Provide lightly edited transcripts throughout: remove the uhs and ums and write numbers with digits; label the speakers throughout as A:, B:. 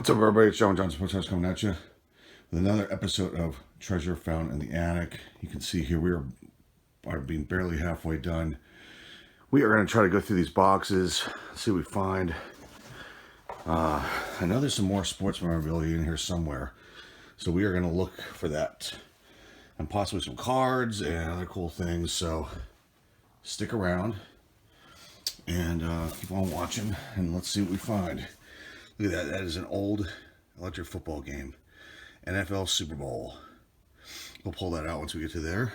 A: What's up, everybody? It's John Johnson Podcast coming at you with another episode of Treasure Found in the Attic. You can see here we are being barely halfway done. We are going to try to go through these boxes, see what we find. I know there's some more sports memorabilia in here somewhere, so we are going to look for that. And possibly some cards and other cool things, so stick around and keep on watching and let's see what we find. Look at that. That is an old electric football game. NFL Super Bowl. We'll pull that out once we get to there.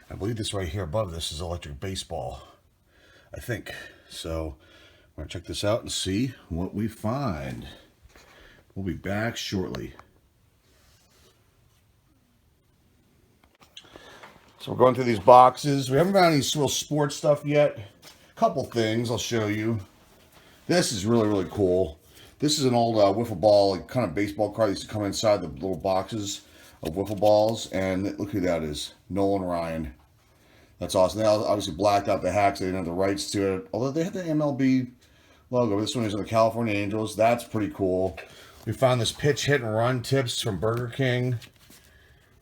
A: I believe this right here above this is electric baseball. I think. So, I'm going to check this out and see what we find. We'll be back shortly. So, we're going through these boxes. We haven't found any real sports stuff yet. A couple things I'll show you. This is really, really cool. This is an old wiffle ball, like kind of baseball card that used to come inside the little boxes of wiffle balls. And look who that is. Nolan Ryan. That's awesome. They obviously blacked out the hacks. They didn't have the rights to it. Although they had the MLB logo. This one is on the California Angels. That's pretty cool. We found this pitch, hit, and run tips from Burger King.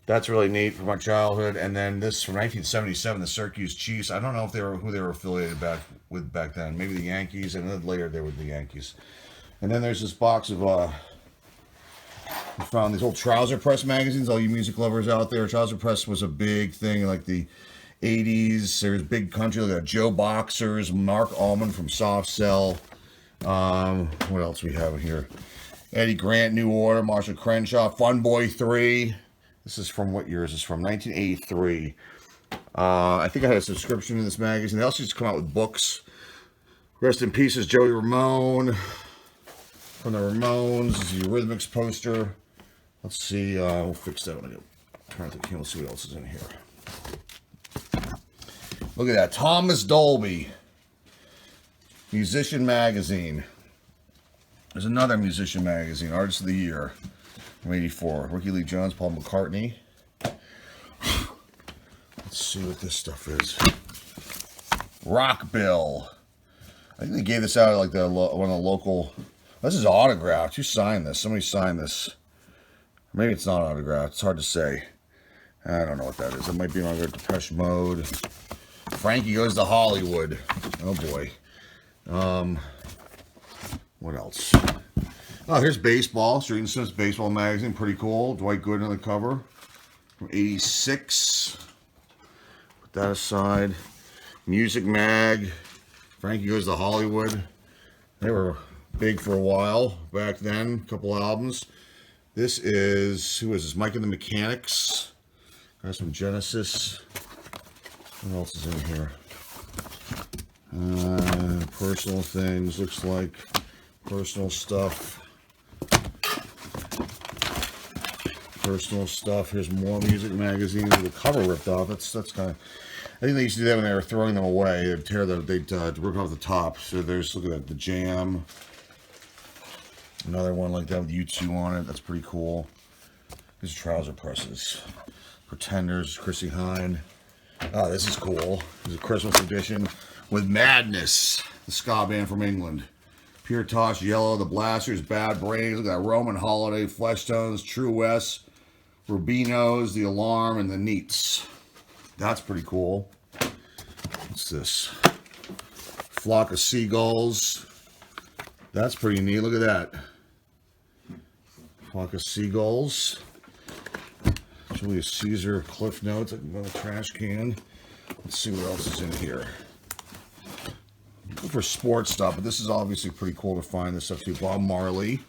A: That's really neat from my childhood. And then this from 1977, the Syracuse Chiefs. I don't know if who they were affiliated with back then. Maybe the Yankees, and then later they were the Yankees. And then there's this box of, we found these old Trouser Press magazines, all you music lovers out there. Trouser Press was a big thing in like the 80s. There's Big Country, like Joe Boxers, Mark Allman from Soft Cell. What else we have here? Eddie Grant, New Order, Marshall Crenshaw, Fun Boy 3. This is from what year is this from? 1983. I think I had a subscription to this magazine. They also just come out with books. Rest in Peace is Joey Ramone. From the Ramones, this is the Eurythmics poster. Let's see, we'll fix that when I get turn the camera. Let's see what else is in here. Look at that, Thomas Dolby, Musician Magazine. There's another Musician Magazine, Artist of the Year, from '84. Ricky Lee Jones, Paul McCartney. Let's see what this stuff is. Rock Bill. I think they gave this out at like one of the local. This is autographed. Who signed this? Somebody signed this. Maybe it's not autographed. It's hard to say. I don't know what that is. It might be on Depeche Mode. Frankie Goes to Hollywood. Oh boy. What else? Oh, here's baseball. Street and Smith's Baseball Magazine. Pretty cool. Dwight Gooden on the cover. From '86. Put that aside. Music Mag. Frankie Goes to Hollywood. They were big for a while back then, a couple albums. This is, who is this? Mike and the Mechanics. Got some Genesis. What else is in here? Personal things, looks like personal stuff. Personal stuff. Here's more music magazines with the cover ripped off. That's kind of. I think they used to do that when they were throwing them away. They'd rip off the top. So there's, look at that, the Jam. Another one like that with U2 on it. That's pretty cool. These are Trouser Presses. Pretenders, Chrissy Hine. Oh, this is cool. This is a Christmas edition with Madness, the ska band from England. Pure Tosh, Yellow, The Blasters, Bad Brains. Look at that, Roman Holiday, Fleshtones, True West, Rubinos, The Alarm, and The Neats. That's pretty cool. What's this? Flock of Seagulls. That's pretty neat. Look at that. Flock of Seagulls. Julius Caesar Cliff Notes. I can go in the trash can. Let's see what else is in here. Look for sports stuff, but this is obviously pretty cool to find this stuff too. Bob Marley.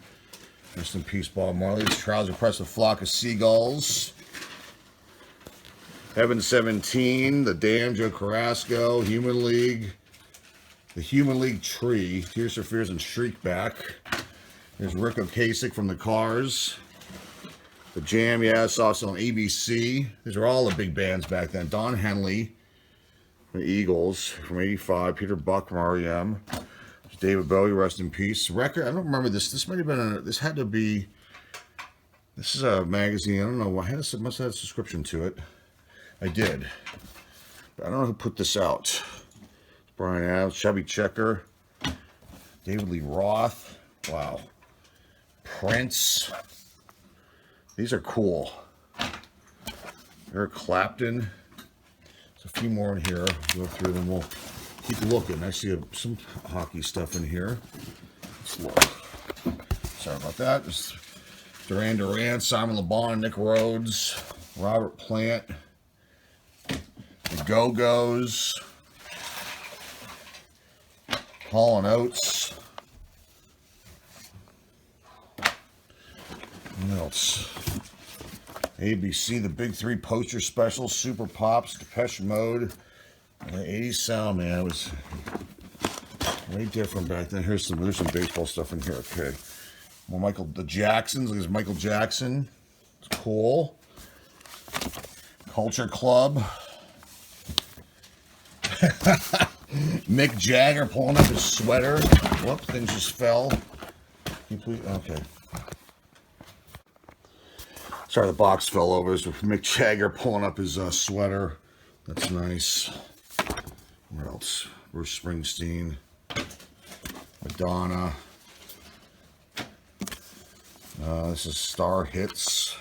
A: Rest in peace, Bob Marley. This Trouser Press, A Flock of Seagulls. Heaven 17, The Dam, Joe Carrasco, Human League, The Human League Tree, Tears for Fears and Shriekback. There's Rick Ocasek from the Cars. The Jam, yeah, Sauce on ABC. These are all the big bands back then. Don Henley, the Eagles from '85. Peter Buck from R.E.M. David Bowie, rest in peace. Record, I don't remember this. This might have been this had to be, this is a magazine. I don't know. I must have had a subscription to it. I did. But I don't know who put this out. Brian Adams, Chubby Checker, David Lee Roth. Wow. Prince. These are cool. Eric Clapton. There's a few more in here. We'll go through them. We'll keep looking. I see some hockey stuff in here. Let's look. Sorry about that. There's Duran Duran, Simon LeBon, Nick Rhodes, Robert Plant, the Go-Go's, Hall & Oates. What else? ABC, the Big Three poster special, Super Pops, Depeche Mode. The 80s sound, man. It was way different back then. There's some baseball stuff in here. Okay. More the Jacksons. Look, there's Michael Jackson. It's cool. Culture Club. Mick Jagger pulling up his sweater. Whoops, things just fell. Okay. Sorry, the box fell over. It's Mick Jagger pulling up his sweater. That's nice. What else? Bruce Springsteen. Madonna. This is Star Hits.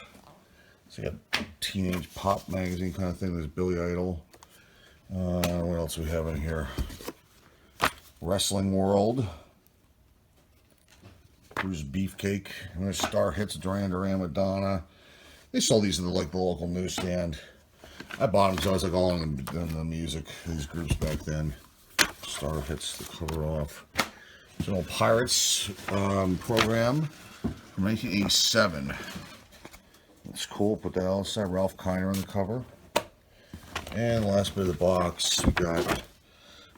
A: It's like a teenage pop magazine kind of thing. There's Billy Idol. What else do we have in here? Wrestling World. Bruce Beefcake. And there's Star Hits, Duran Duran, Madonna. They sold these in the local newsstand. I bought them because I was like all in the music, these groups back then. Star Hits, the cover off. It's an old Pirates program from 1987. It's cool. Put that outside. Ralph Kiner on the cover. And the last bit of the box, we got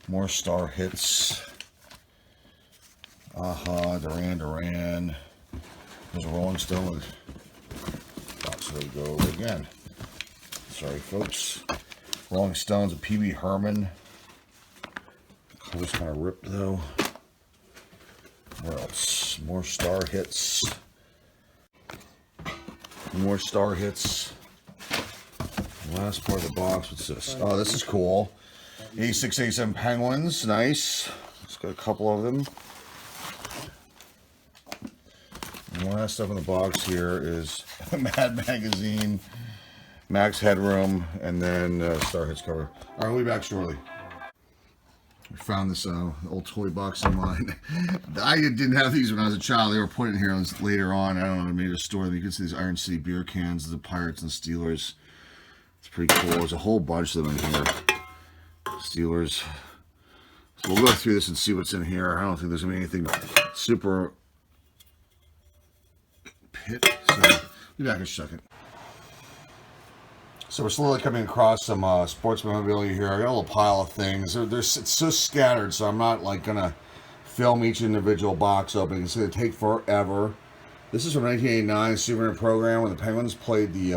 A: more Star Hits. Aha, Duran Duran. There's a Rolling Stone. There we go again. Sorry, folks. Rolling Stones, a Pee Wee Herman. The cover's kind of ripped, though. What else? More Star Hits. More Star Hits. Last part of the box. What's this? Oh, this is cool. 86, 87 Penguins. Nice. It's got a couple of them. And the last stuff in the box here is Mad Magazine, Max Headroom, and then Star Hits cover. All right, we'll be back shortly. We found this old toy box of mine. I didn't have these when I was a child. They were put in here later on. I don't know, I made a store. You can see these Iron City beer cans, the Pirates and Steelers. It's pretty cool. There's a whole bunch of them in here. Steelers. So we'll go through this and see what's in here. I don't think there's going to be anything super pit. So we'll be back in a second. So we're slowly coming across some sports memorabilia here. I got a little pile of things. It's so scattered, so I'm not like gonna film each individual box opening. It's gonna take forever. This is from 1989 souvenir program when the Penguins played the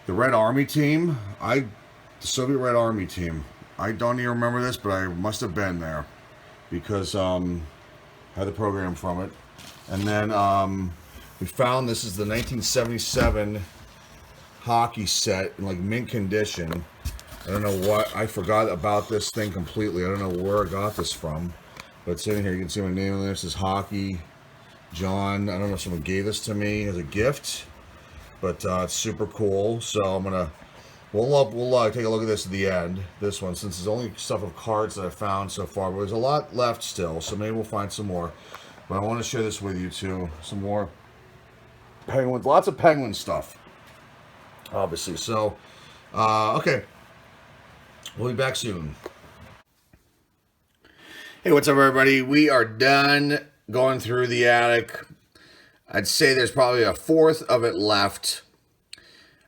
A: Red Army team. The Soviet Red Army team. I don't even remember this, but I must have been there because I had the program from it. And then we found this is the 1977 hockey set in like mint condition. I don't know what, I forgot about this thing completely. I don't know where I got this from, but it's in here. You can see my name on this. This is Hockey John. I don't know if someone gave this to me as a gift, but it's super cool. So we'll take a look at this at the end. This one, since it's only stuff of cards that I found so far, but there's a lot left still, so maybe we'll find some more. But I want to share this with you too. Some more Penguins, lots of Penguin stuff, obviously. So, okay, we'll be back soon. Hey, what's up, everybody? We are done going through the attic. I'd say there's probably a fourth of it left.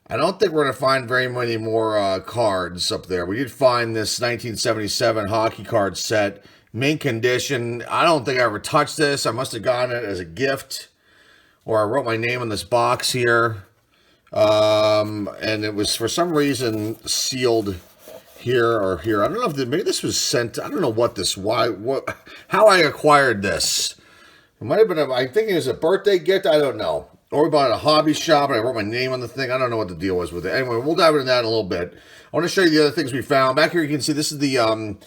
A: I don't think we're going to find very many more cards up there. We did find this 1977 hockey card set, mint condition. I don't think I ever touched this. I must have gotten it as a gift, or I wrote my name on this box here. And it was for some reason sealed here or here. I don't know if maybe this was sent. I don't know what this, how I acquired this. It might have been, I think it was a birthday gift. I don't know. Or we bought it at a hobby shop and I wrote my name on the thing. I don't know what the deal was with it. Anyway, we'll dive into that in a little bit. I want to show you the other things we found. Back here you can see this is the,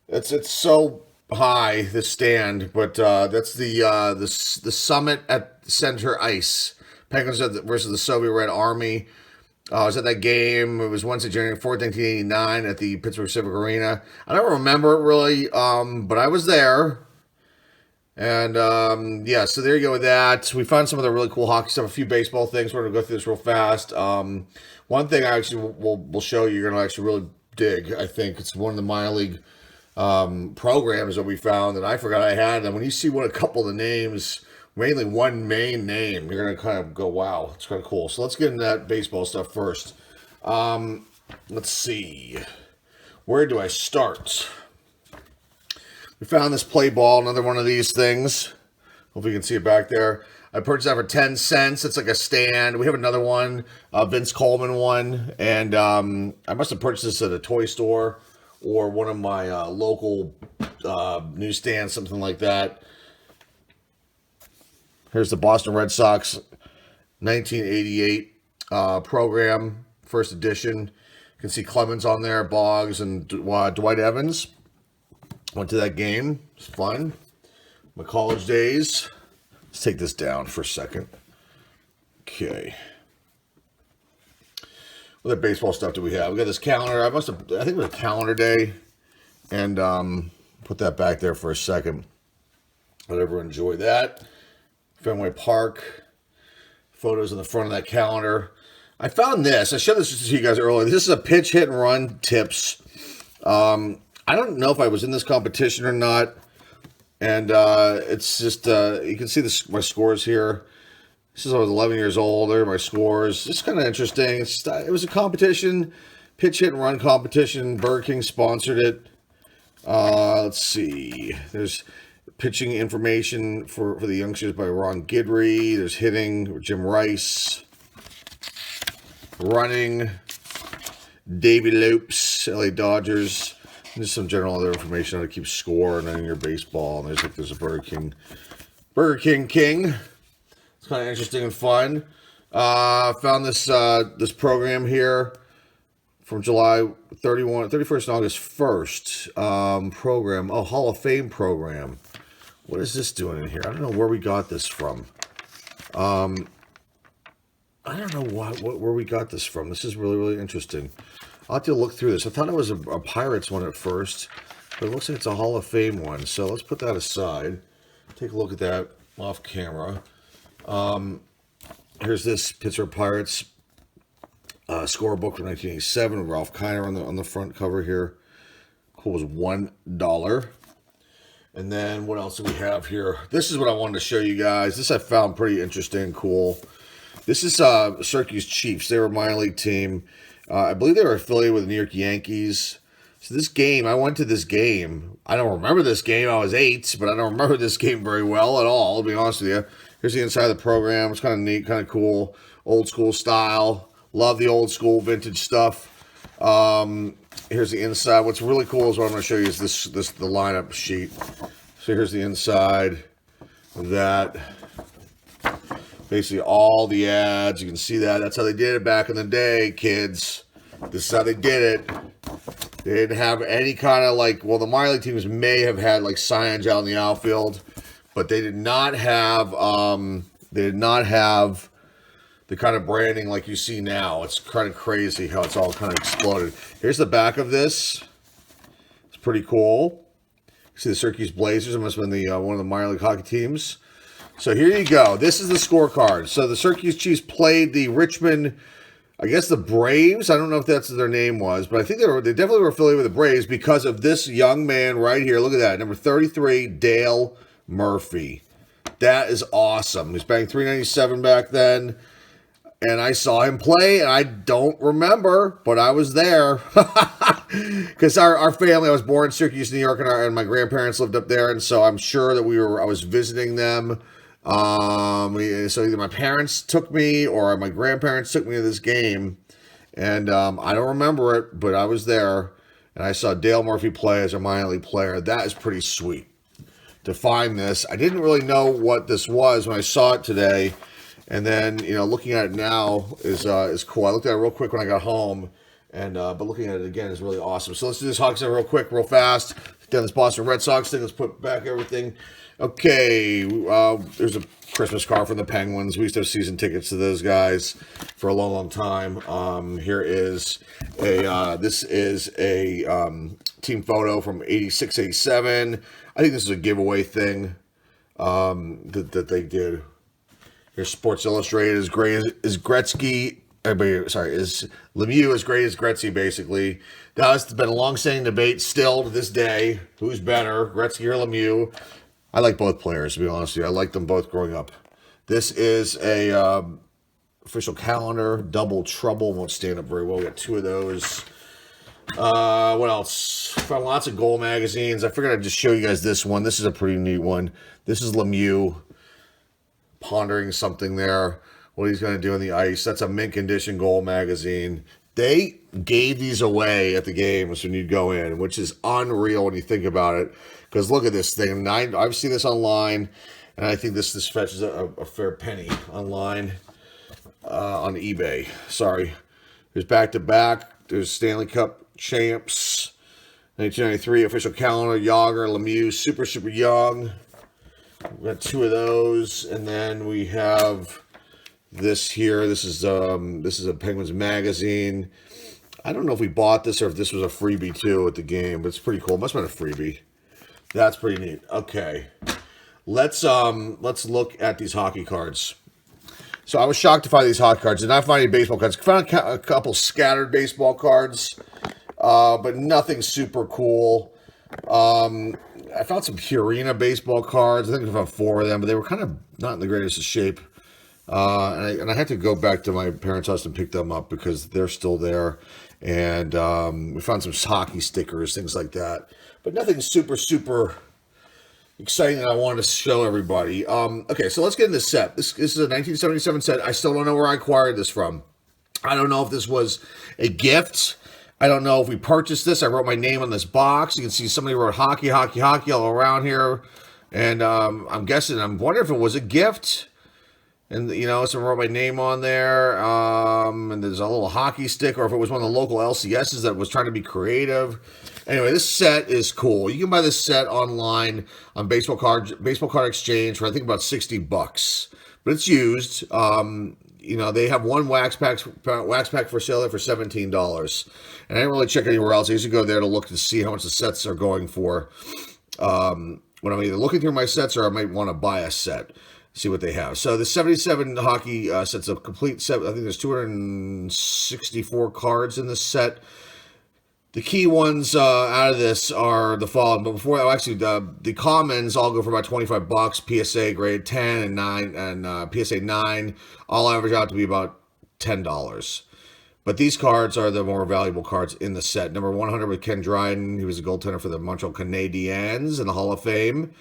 A: it's so high, this stand, but that's the summit at Center Ice. Penguins versus the Soviet Red Army. I was at that game. It was Wednesday, January 4th, 1989 at the Pittsburgh Civic Arena. I don't remember it really, but I was there. And yeah, so there you go with that. We found some of the really cool hockey stuff, a few baseball things. We're going to go through this real fast. One thing I actually will show you, you're going to actually really dig, I think. It's one of the minor league programs that we found that I forgot I had. And when you see what a couple of the names, mainly one main name, you're going to kind of go, wow, it's kind of cool. So let's get into that baseball stuff first. Let's see. Where do I start? We found this play ball, another one of these things. Hope you can see it back there. I purchased that for 10 cents. It's like a stand. We have another one, Vince Coleman one. And I must have purchased this at a toy store or one of my local newsstands, something like that. Here's the Boston Red Sox 1988 program, first edition. You can see Clemens on there, Boggs, and Dwight Evans. Went to that game. It's fun. My college days. Let's take this down for a second. Okay. What other baseball stuff do we have? We got this calendar. I think it was a calendar day. And put that back there for a second. Let everyone enjoy that. Fenway Park. Photos in the front of that calendar. I found this. I showed this to you guys earlier. This is a pitch, hit, and run tips. I don't know if I was in this competition or not. And it's just, you can see my scores here. This is I was 11 years old. There are my scores. It's kind of interesting. It was a competition, pitch, hit, and run competition. Burger King sponsored it. Let's see. There's pitching information for the youngsters by Ron Guidry. There's hitting, Jim Rice. Running, Davey Lopes, LA Dodgers. There's some general other information on how to keep score and then your baseball. And there's a Burger King King. It's kind of interesting and fun. Found this program here from July 31st and August 1st. Program. Oh, Hall of Fame program. What is this doing in here? I don't know where we got this from. I don't know where we got this from. This is really, really interesting. I'll have to look through this. I thought it was a Pirates one at first, but it looks like it's a Hall of Fame one. So let's put that aside. Take a look at that off camera. Here's this Pittsburgh Pirates scorebook from 1987. Ralph Kiner on the front cover here. Cool, was $1. And then what else do we have here? This is what I wanted to show you guys. This I found pretty interesting, cool. This is Syracuse Chiefs. They were a minor league team. I believe they were affiliated with the New York Yankees. So this game, I went to this game. I don't remember this game. I was 8, but I don't remember this game very well at all, I'll be honest with you. Here's the inside of the program. It's kind of neat, kind of cool. Old school style. Love the old school vintage stuff. Here's the inside. What's really cool is what I'm going to show you is the lineup sheet. So here's the inside of that. Basically all the ads, you can see that. That's how they did it back in the day, kids. This is how they did it. They didn't have any kind of the minor league teams may have had signage out in the outfield, but they did not have the kind of branding like you see now. It's kind of crazy how it's all kind of exploded. Here's the back of this. It's pretty cool. You see the Syracuse Blazers. It must have been one of the minor league hockey teams. So here you go. This is the scorecard. So the Syracuse Chiefs played the Richmond, I guess the Braves. I don't know if that's what their name was, but I think they definitely were affiliated with the Braves because of this young man right here. Look at that. Number 33, Dale Murphy. That is awesome. He was batting .397 back then. And I saw him play, and I don't remember, but I was there. Because our family, I was born in Syracuse, New York, and my grandparents lived up there, and so I'm sure that I was visiting them. So either my parents took me or my grandparents took me to this game, and I don't remember it, but I was there, and I saw Dale Murphy play as a minor league player. That is pretty sweet to find this. I didn't really know what this was when I saw it today. And then, looking at it now is cool. I looked at it real quick when I got home, And but looking at it again is really awesome. So let's do this hockey stuff real quick, real fast. Done this Boston Red Sox thing. Let's put back everything. Okay, there's a Christmas card from the Penguins. We used to have season tickets to those guys for a long, long time. Here is this is a team photo from 86, 87. I think this is a giveaway thing that they did. Here's Sports Illustrated. As great as Gretzky. Is Lemieux as great as Gretzky, basically. Now, it's been a long-standing debate still to this day. Who's better, Gretzky or Lemieux? I like both players, to be honest with you. I liked them both growing up. This is a official calendar, Double Trouble. Won't stand up very well. We got 2 of those. What else? Found lots of goal magazines. I figured I'd just show you guys this one. This is a pretty neat one. This is Lemieux pondering something there. What he's going to do on the ice. That's a mint condition goal magazine. They gave these away at the games when you go in, which is unreal when you think about it. Because look at this thing. I've seen this online, and I think this fetches a fair penny online on eBay. Sorry. There's back-to-back. There's Stanley Cup champs. 1993 official calendar. Yager, Lemieux, super, super young. We got 2 of those. And then we have this here. This is a Penguins magazine. I don't know if we bought this or if this was a freebie too at the game, but it's pretty cool. It must have been a freebie. That's pretty neat. Okay. Let's look at these hockey cards. So I was shocked to find these hockey cards. Did not find any baseball cards. Found a couple scattered baseball cards, but nothing super cool. I found some Purina baseball cards. I think I found 4 of them, but they were kind of not in the greatest of shape. And I had to go back to my parents' house and pick them up because they're still there. And we found some hockey stickers, things like that. But nothing super, super exciting that I wanted to show everybody. Okay, so let's get in this set. This is a 1977 set. I still don't know where I acquired this from. I don't know if this was a gift. I don't know if we purchased this. I wrote my name on this box. You can see somebody wrote hockey, hockey, hockey all around here. And I'm wondering if it was a gift. And, you know, someone wrote my name on there, and there's a little hockey stick, or if it was one of the local LCSs that was trying to be creative. Anyway, this set is cool. You can buy this set online on Baseball Card Exchange for, I think, about $60. But it's used. You know, they have one wax pack for sale there for $17. And I didn't really check anywhere else. I usually go there to look to see how much the sets are going for. When I'm either looking through my sets or I might want to buy a set. See what they have. So the 77 hockey set's a complete set. I think there's 264 cards in this set. The key ones out of this are the following. But before that, actually, the commons all go for about $25. PSA grade 10 and 9 and PSA 9 all average out to be about $10. But these cards are the more valuable cards in the set. Number 100 with Ken Dryden. He was a goaltender for the Montreal Canadiens in the Hall of Fame.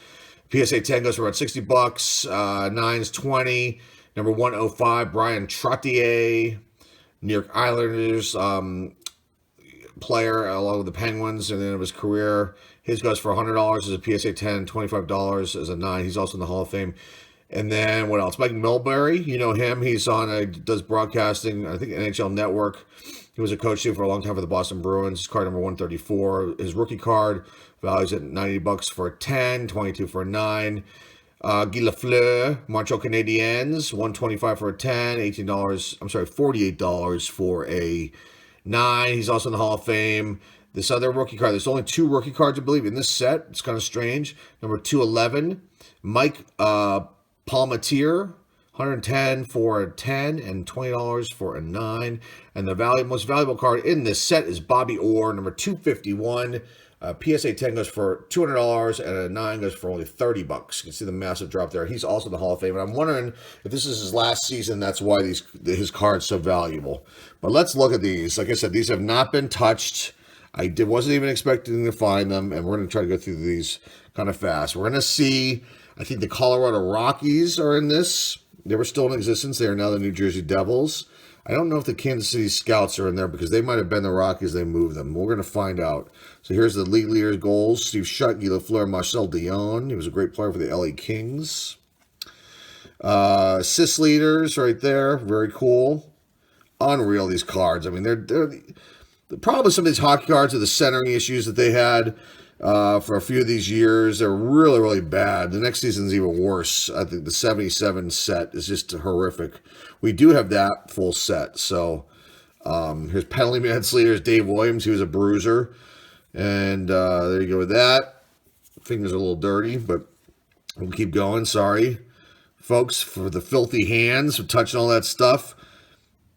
A: PSA 10 goes for about $60. 9's $20. Number 105, Brian Trottier, New York Islanders player along with the Penguins and the end of his career. His goes for $100 as a PSA 10, $25 as a 9. He's also in the Hall of Fame. And then what else? Mike Milbury, you know him. He's does broadcasting, I think NHL Network. He was a coach too for a long time for the Boston Bruins. His card number 134. His rookie card values at $90 for a 10, $22 for a 9. Guy Lafleur, Montreal Canadiens, $125 for a 10, $48 for a 9. He's also in the Hall of Fame. This other rookie card, there's only 2 rookie cards, I believe, in this set. It's kind of strange. Number 211, Mike Palmateer, $110 for a 10 and $20 for a 9. And the most valuable card in this set is Bobby Orr, number 251. PSA 10 goes for $200 and a 9 goes for only $30. You can see the massive drop there. He's also in the Hall of Fame. And I'm wondering if this is his last season, that's why his card's so valuable. But let's look at these. Like I said, these have not been touched. I wasn't even expecting to find them, and we're going to try to go through these kind of fast. We're going to see, I think the Colorado Rockies are in this. They were still in existence. They are now the New Jersey Devils. I don't know if the Kansas City Scouts are in there because they might have been the Rockies. They moved them. We're going to find out. So here's the league leaders' goals. Steve Shutt, Guy Lafleur, Marcel Dion. He was a great player for the LA Kings. Assist leaders right there. Very cool. Unreal, these cards. I mean, they're The problem with some of these hockey cards are the centering issues that they had for a few of these years. They're really, really bad. The next season's even worse. I think the 77 set is just horrific. We do have that full set. So here's penalty minutes leaders, Dave Williams. He was a bruiser. And there you go with that. Fingers are a little dirty, but we'll keep going. Sorry, folks, for the filthy hands, for touching all that stuff.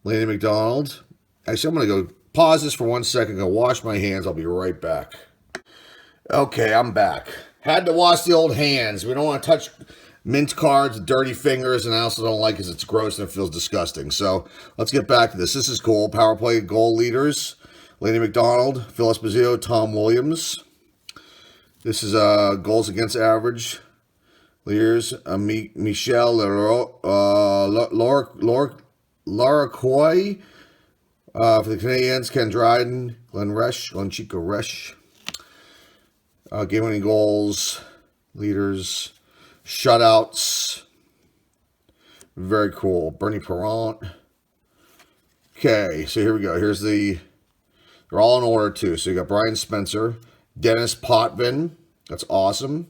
A: Lady McDonald. Actually, I'm going to go pause this for 1 second. Go wash my hands. I'll be right back. Okay, I'm back. Had to wash the old hands. We don't want to touch mint cards with dirty fingers, and I also don't like it because it's gross and it feels disgusting. So let's get back to this. This is cool. Power play goal leaders. Lady McDonald, Phil Esposito, Tom Williams. This is goals against average leaders. Michelle Laura Coy for the Canadiens. Ken Dryden, Glenn Chico Resch. Game-winning goals, leaders, shutouts. Very cool. Bernie Parent. Okay, so here we go. Here's they're all in order too. So you got Brian Spencer, Dennis Potvin. That's awesome.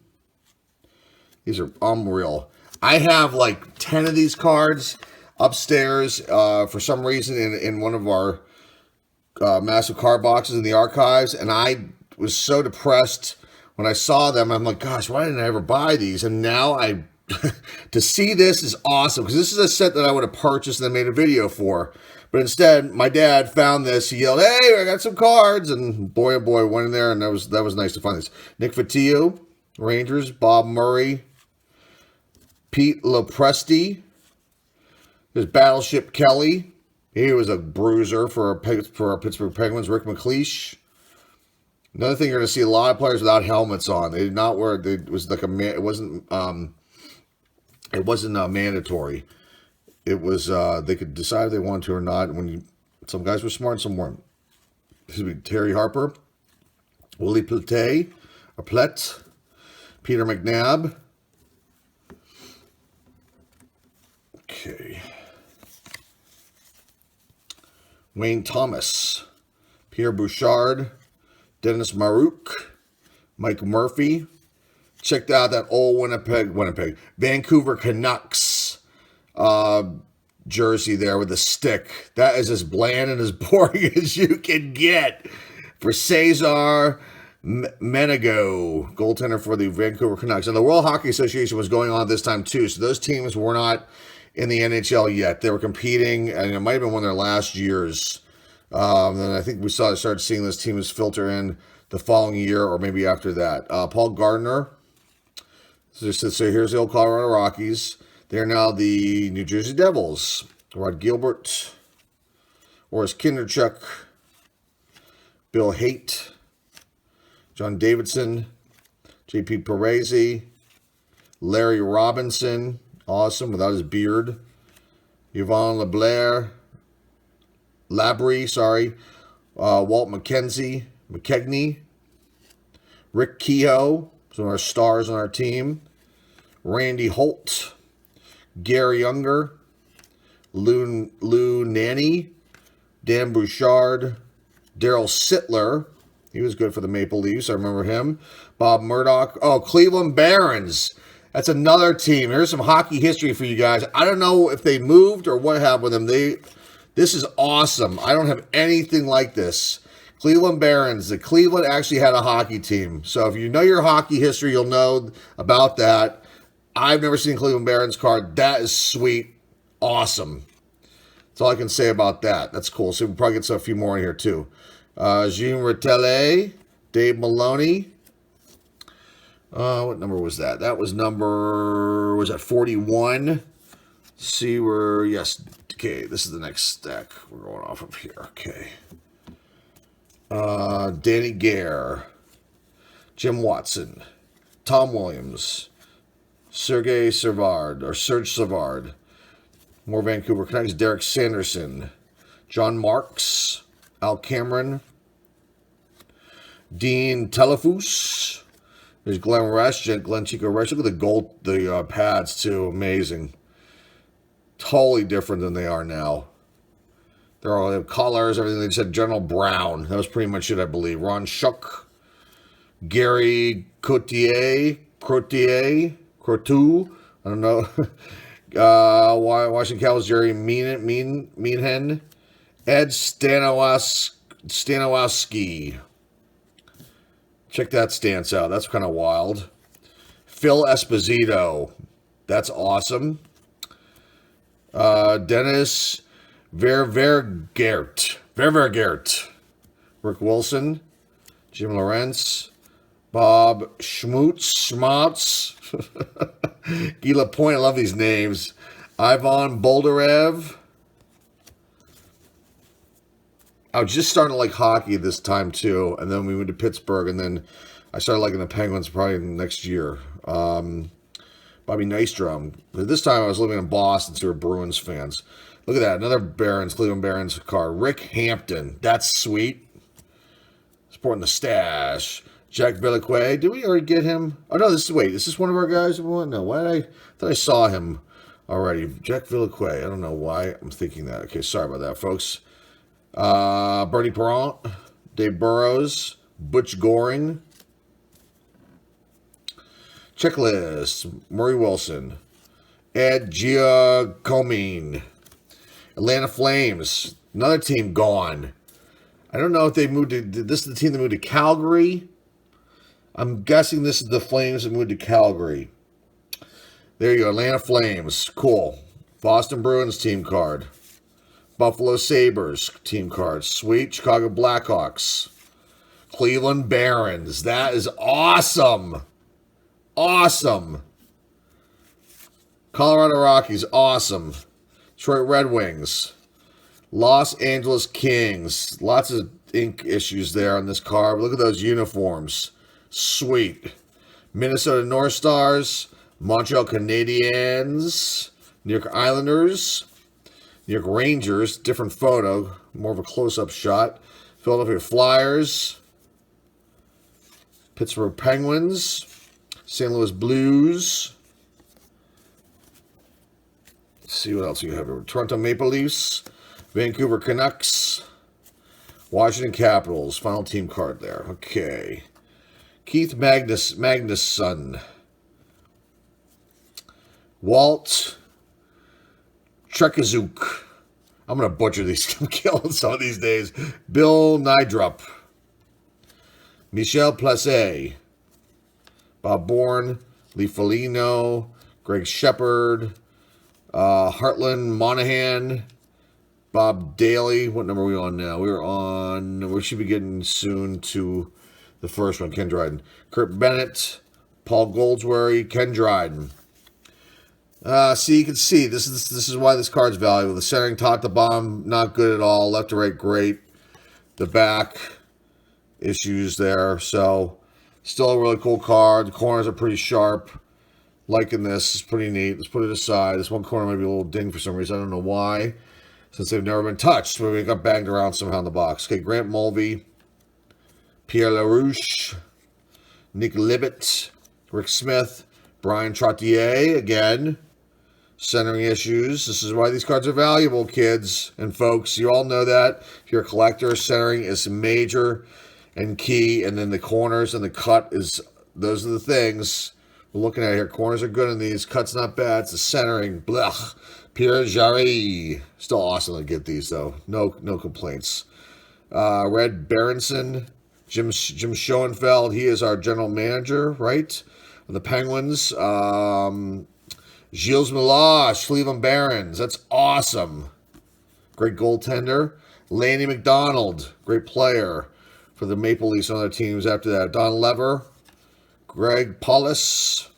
A: These are unreal. I have like 10 of these cards upstairs for some reason in one of our massive card boxes in the archives, and I was so depressed when I saw them. I'm like, gosh, why didn't I ever buy these? And now to see this is awesome, because this is a set that I would have purchased and then made a video for. But instead, my dad found this. He yelled, "Hey, I got some cards!" And boy, oh boy, went in there, and that was nice to find this. Nick Fotiu, Rangers. Bob Murray. Pete Lopresti. There's Battleship Kelly. He was a bruiser for our Pittsburgh Penguins. Rick McLeish. Another thing, you're going to see a lot of players without helmets on. They did not wear. It was like it wasn't mandatory. It was they could decide if they wanted to or not. Some guys were smart, some weren't. This would be Terry Harper, Willie Plete, Peter McNabb. Okay. Wayne Thomas, Pierre Bouchard, Dennis Marouk, Mike Murphy. Checked out that old Winnipeg, Vancouver Canucks jersey there with the stick. That is as bland and as boring as you can get. For Cesar Menego, goaltender for the Vancouver Canucks. And the World Hockey Association was going on this time too, so those teams were not in the NHL yet. They were competing, and it might have been one of their last years. And I think we started seeing those teams filter in the following year or maybe after that. Paul Gardner. So here's the old Colorado Rockies. They're now the New Jersey Devils. Rod Gilbert, Oris Kinderchuk, Bill Haight, John Davidson, J.P. Parisi, Larry Robinson, awesome, without his beard, Yvonne Labrie, Walt McKegney, Rick Kehoe, some of our stars on our team, Randy Holt, Gary Younger, Lou Nanny, Dan Bouchard, Daryl Sittler. He was good for the Maple Leafs. I remember him. Bob Murdoch. Oh, Cleveland Barons. That's another team. Here's some hockey history for you guys. I don't know if they moved or what happened with them. This is awesome. I don't have anything like this. Cleveland Barons. The Cleveland actually had a hockey team. So if you know your hockey history, you'll know about that. I've never seen a Cleveland Barons card. That is sweet. Awesome. That's all I can say about that. That's cool. So we'll probably get a few more in here too. Jean Ratelle, Dave Maloney. What number was that? That was was that 41? See where, yes. Okay, this is the next stack. We're going off of here. Okay. Danny Gare, Jim Watson, Tom Williams, Serge Savard, more Vancouver Canucks, Derek Sanderson, John Marks, Al Cameron, Dean Telefus. There's Glenn Chico Resch. Look at the pads too, amazing. Totally different than they are now. They have colors, everything. They said General Brown. That was pretty much it, I believe. Ron Schuck, Gary Courtier, Crotu, I don't know. Washington Capitals, Jerry Meanhen, Ed Stanowski. Check that stance out. That's kind of wild. Phil Esposito. That's awesome. Dennis Ververgert. Rick Wilson. Jim Lawrence. Bob Schmutz. Guy Lapointe. I love these names. Ivan Boldarev. I was just starting to like hockey at this time too, and then we went to Pittsburgh, and then I started liking the Penguins probably next year. Bobby Nystrom. But this time I was living in Boston, so we were Bruins fans. Look at that, another Cleveland Barons card. Rick Hampton. That's sweet. Supporting the stash. Jack Villequet. Did we already get him? Oh no, this is one of our guys. No, I thought I saw him already. Jack Villequet. I don't know why I'm thinking that. Okay, sorry about that, folks. Bernie Perrant, Dave Burrows, Butch Goring. Checklist, Murray Wilson, Ed Giacomine, Atlanta Flames, another team gone. I don't know if they moved to, this is the team that moved to Calgary. I'm guessing this is the Flames that moved to Calgary. There you go, Atlanta Flames, cool. Boston Bruins team card. Buffalo Sabres team cards. Sweet. Chicago Blackhawks. Cleveland Barons. That is awesome. Awesome. Colorado Rockies. Awesome. Detroit Red Wings. Los Angeles Kings. Lots of ink issues there on this card. Look at those uniforms. Sweet. Minnesota North Stars. Montreal Canadiens. New York Islanders. New York Rangers, different photo, more of a close-up shot. Philadelphia Flyers, Pittsburgh Penguins, St. Louis Blues. Let's see what else we have here. Toronto Maple Leafs, Vancouver Canucks, Washington Capitals. Final team card there. Okay. Keith Magnusson, Walt Trekazuk. I'm going to butcher these. I'm killing some of these days. Bill Nydrup. Michel Placé. Bob Bourne. Lee Foligno. Greg Shepard. Heartland Monahan. Bob Daly. What number are we on now? We should be getting soon to the first one. Ken Dryden. Kurt Bennett. Paul Goldsworthy. Ken Dryden. See, you can see, this is why this card's valuable. The centering top to bottom, not good at all. Left to right, great. The back, issues there. So, still a really cool card. The corners are pretty sharp. Liking this. It's pretty neat. Let's put it aside. This one corner might be a little ding for some reason. I don't know why. Since they've never been touched. But we got banged around somehow in the box. Okay, Grant Mulvey. Pierre LaRouche. Nick Libet. Rick Smith. Brian Trottier, again. Centering issues. This is why these cards are valuable, kids and folks. You all know that. If you're a collector, centering is major and key. And then the corners and the cut is, those are the things we're looking at here. Corners are good in these. Cut's not bad. It's the centering. Blech. Pierre Jarry. Still awesome to get these, though. No complaints. Red Berenson. Jim Schoenfeld. He is our general manager, right? Of the Penguins. Gilles Milage, Cleveland Barons. That's awesome. Great goaltender. Lanny McDonald, great player for the Maple Leafs and other teams after that. Don Lever, Greg Paulus,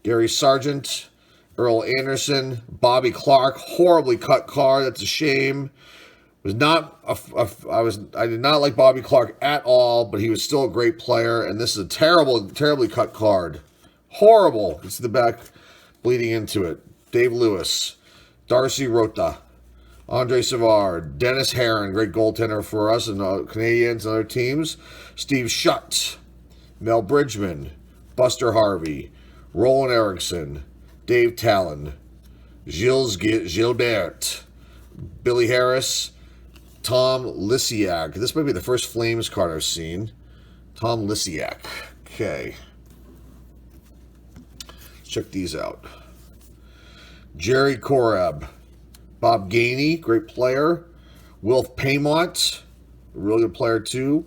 A: Gary Sargent, Earl Anderson, Bobby Clark. Horribly cut card. That's a shame. I did not like Bobby Clark at all, but he was still a great player. And this is a terribly cut card. Horrible. It's the back bleeding into it. Dave Lewis, Darcy Rota, Andre Savard, Dennis Herron, great goaltender for us and Canadians and other teams. Steve Schutt, Mel Bridgman, Buster Harvey, Roland Erickson, Dave Talon, Gilles Gilbert, Billy Harris, Tom Lisiak. This might be the first Flames card I've seen. Tom Lisiak. Okay. Let's check these out. Jerry Korab. Bob Gainey, great player. Wilf Paymont, a really good player too.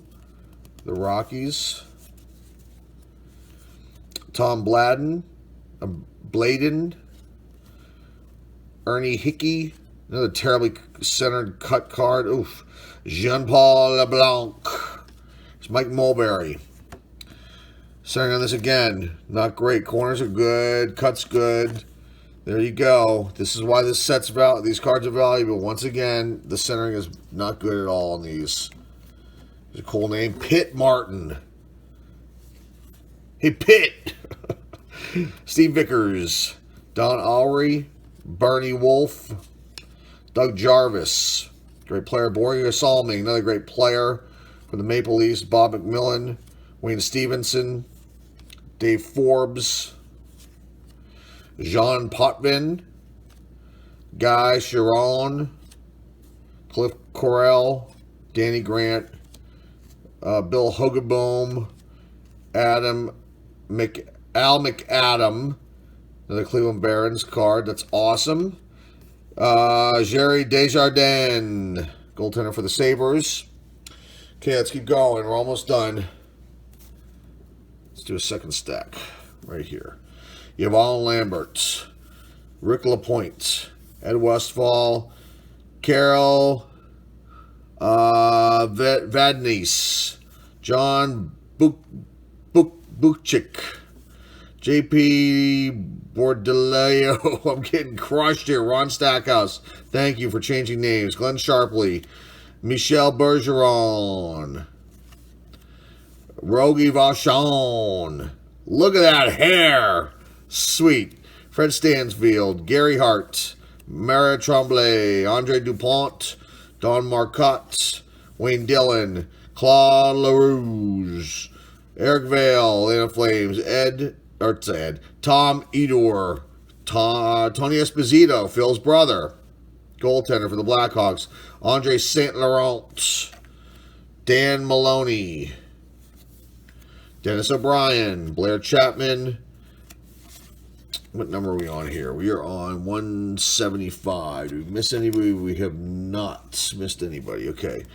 A: The Rockies. Tom Bladen. Ernie Hickey, another terribly centered cut card. Oof. Jean-Paul LeBlanc. It's Mike Mulberry. Centering on this again. Not great. Corners are good. Cuts good. There you go. This is why this set's these cards are valuable. Once again, the centering is not good at all on these. There's a cool name. Pitt Martin. Hey, Pitt. Steve Vickers. Don Alry. Bernie Wolf. Doug Jarvis. Great player. Borja Salming, another great player for the Maple Leafs. Bob McMillan. Wayne Stevenson. Dave Forbes. Jean Potvin. Guy Chiron. Cliff Correll. Danny Grant. Bill Hogaboom. Al McAdam. Another Cleveland Barons card. That's awesome. Jerry Desjardins. Goaltender for the Sabres. Okay, let's keep going. We're almost done. Let's do a second stack right here. You have Alan Lambert. Rick Lapointe. Ed Westfall. Carol Vadnais. John Bukchik. JP Bordeleo. I'm getting crushed here. Ron Stackhouse. Thank you for changing names. Glenn Sharpley. Michel Bergeron. Rogie Vachon. Look at that hair. Sweet. Fred Stansfield. Gary Hart. Mara Tremblay. Andre Dupont. Don Marcotte. Wayne Dillon. Claude LaRouge. Eric Vale. Atlanta Flames. Tom Edor. Tony Esposito. Phil's brother. Goaltender for the Blackhawks. Andre St. Laurent. Dan Maloney. Dennis O'Brien. Blair Chapman. What number are we on here? We are on 175. Did we miss anybody? We have not missed anybody. Okay.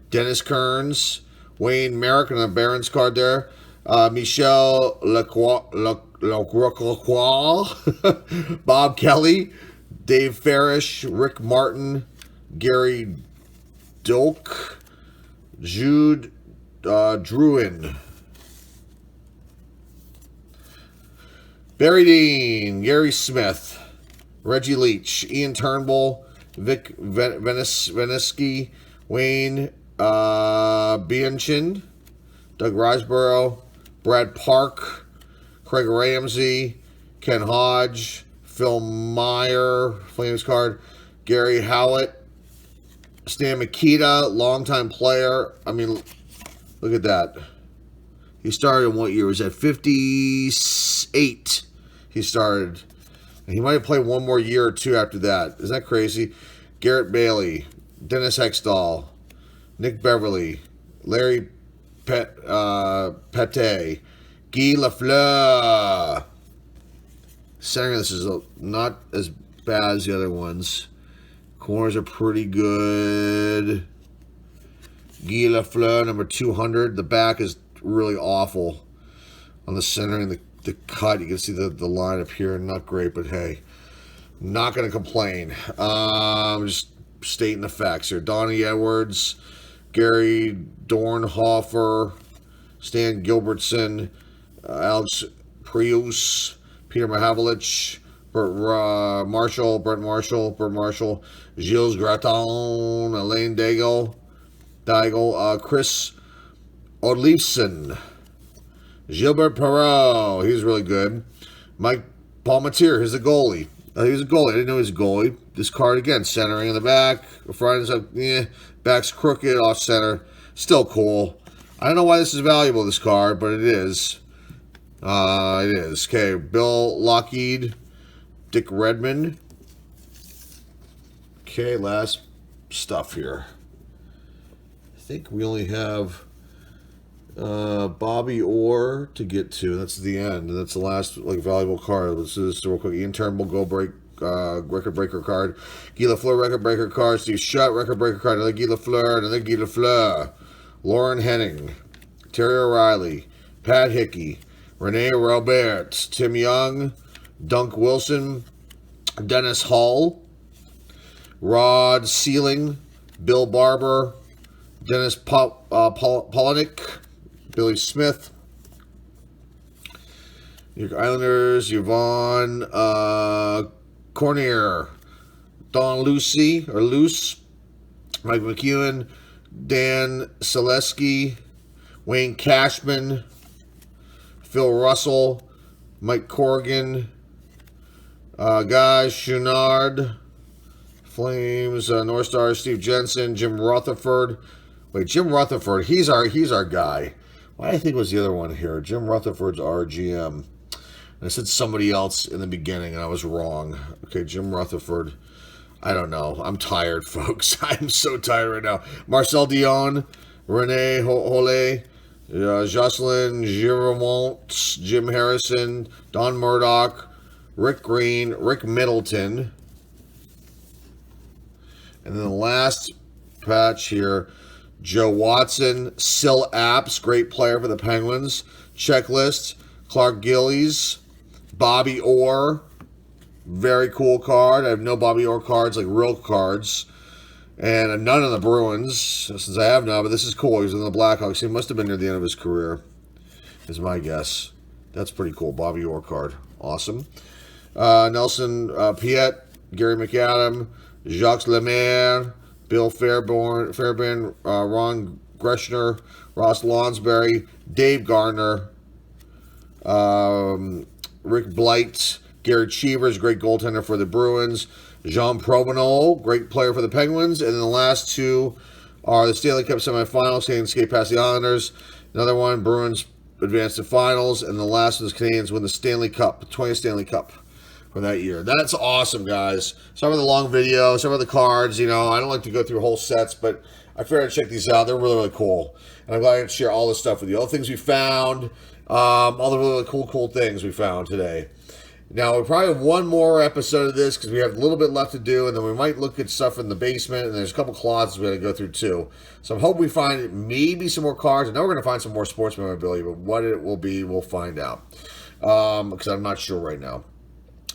A: Dennis Kearns. Wayne Merrick on the Barons card there. Michel Lacroix. Bob Kelly. Dave Farish. Rick Martin. Gary Dolk. Jude Druin. Barry Dean, Gary Smith, Reggie Leach, Ian Turnbull, Vic Venesky, Wayne Bianchin, Doug Riseborough, Brad Park, Craig Ramsey, Ken Hodge, Phil Meyer, Flames card, Gary Howlett, Stan Mikita, longtime player. I mean, look at that. He started in what year? Was that 58? He started. He might have played one more year or two after that. Isn't that crazy? Garrett Bailey, Dennis Hextall, Nick Beverly, Larry Pete, Guy Lafleur. Center, this is not as bad as the other ones. Corners are pretty good. Guy Lafleur, number 200. The back is really awful on the center and the cut. You can see the line up here. Not great, but hey, not going to complain. Just stating the facts here. Donnie Edwards, Gary Dornhofer, Stan Gilbertson, Alex Prius, Peter Mahavlich, Brent Marshall, Gilles Graton, Elaine Daigle, Chris Odleifson, Gilbert Perreault, he's really good. Mike Palmatier, he's a goalie. He's a goalie. I didn't know he was a goalie. This card again, centering in the back. Front is up, back's crooked, off center. Still cool. I don't know why this is valuable, this card, but it is. It is. Okay, Bill Lockheed, Dick Redmond. Okay, last stuff here. think we only have Bobby Orr to get to. That's the end, and that's the last valuable card. Let's do this real quick. Ian Turnbull, record breaker card. Guy Lafleur, record breaker card. Steve Shutt, record breaker card. Another Guy Lafleur, another Guy Lafleur. Lauren Henning, Terry O'Reilly, Pat Hickey, Renee Robert, Tim Young, Dunk Wilson, Dennis Hall, Rod Sealing, Bill Barber, Dennis Polinick, Billy Smith, New York Islanders, Yvonne Cornier, Don Lucy, Mike McEwen, Dan Selesky, Wayne Cashman, Phil Russell, Mike Corrigan, Guy Chouinard, Flames, North Star, Steve Jensen, Jim Rutherford. Wait, Jim Rutherford, he's our guy. Why do I think it was the other one here? Jim Rutherford's our GM. And I said somebody else in the beginning, and I was wrong. Okay, Jim Rutherford. I don't know. I'm tired, folks. I'm so tired right now. Marcel Dion, Renee Hole, Jocelyn Giromont, Jim Harrison, Don Murdoch, Rick Green, Rick Middleton. And then the last patch here, Joe Watson, Sil Apps, great player for the Penguins. Checklist, Clark Gillies, Bobby Orr, very cool card. I have no Bobby Orr cards, real cards. And none of the Bruins, since I have none, but this is cool. He's in the Blackhawks. He must have been near the end of his career, is my guess. That's pretty cool. Bobby Orr card. Awesome. Nelson Piet, Gary McAdam, Jacques Lemaire, Bill Fairbairn, Ron Greschner, Ross Lonsberry, Dave Gardner, Rick Blight, Garrett Cheevers, great goaltender for the Bruins, Jean Provenol, great player for the Penguins, and then the last two are the Stanley Cup semifinals, Canadians skate past the Islanders, another one, Bruins advanced to finals, and the last was Canadians win the Stanley Cup, the 20th Stanley Cup for that year. That's awesome, guys. Some of the long video, some of the cards, I don't like to go through whole sets, but I figured I'd check these out. They're really, really cool. And I'm glad I could share all this stuff with you. All the things we found, all the really cool things we found today. Now, we probably have one more episode of this because we have a little bit left to do, and then we might look at stuff in the basement, and there's a couple closets we got to go through too. So I'm hoping we find maybe some more cards. I know we're going to find some more sports memorabilia, but what it will be, we'll find out. Because I'm not sure right now.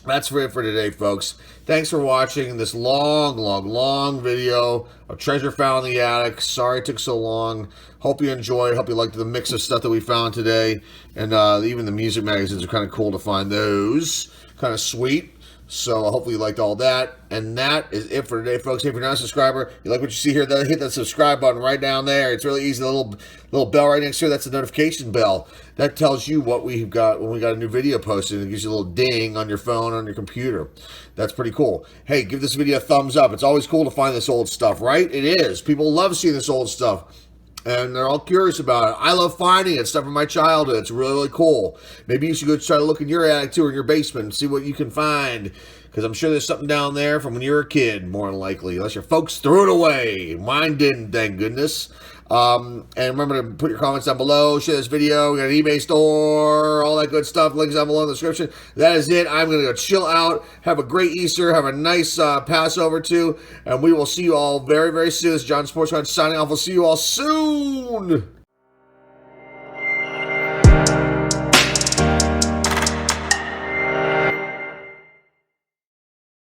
A: That's it for today, folks. Thanks for watching this long video of treasure found in the attic. Sorry it took so long. Hope you enjoyed. Hope you liked the mix of stuff that we found today. And even the music magazines are kind of cool to find those. Kind of sweet. So hopefully you liked all that. And that is it for today, folks. If you're not a subscriber, you like what you see here, then hit that subscribe button right down there. It's really easy. The little bell right next to it, that's the notification bell. That tells you what we've got when we got a new video posted. It gives you a little ding on your phone or on your computer. That's pretty cool. Hey, give this video a thumbs up. It's always cool to find this old stuff, right? It is. People love seeing this old stuff. And they're all curious about it. I love finding it, stuff from my childhood. It's really, really cool. Maybe you should go try to look in your attic too, or in your basement, and see what you can find. Because I'm sure there's something down there from when you were a kid, more than likely. Unless your folks threw it away. Mine didn't, thank goodness. And remember to put your comments down below. Share this video. We got an eBay store. All that good stuff. Links down below in the description. That is it. I'm going to go chill out. Have a great Easter. Have a nice Passover too. And we will see you all very, very soon. This is John Sportscard signing off. We'll see you all soon.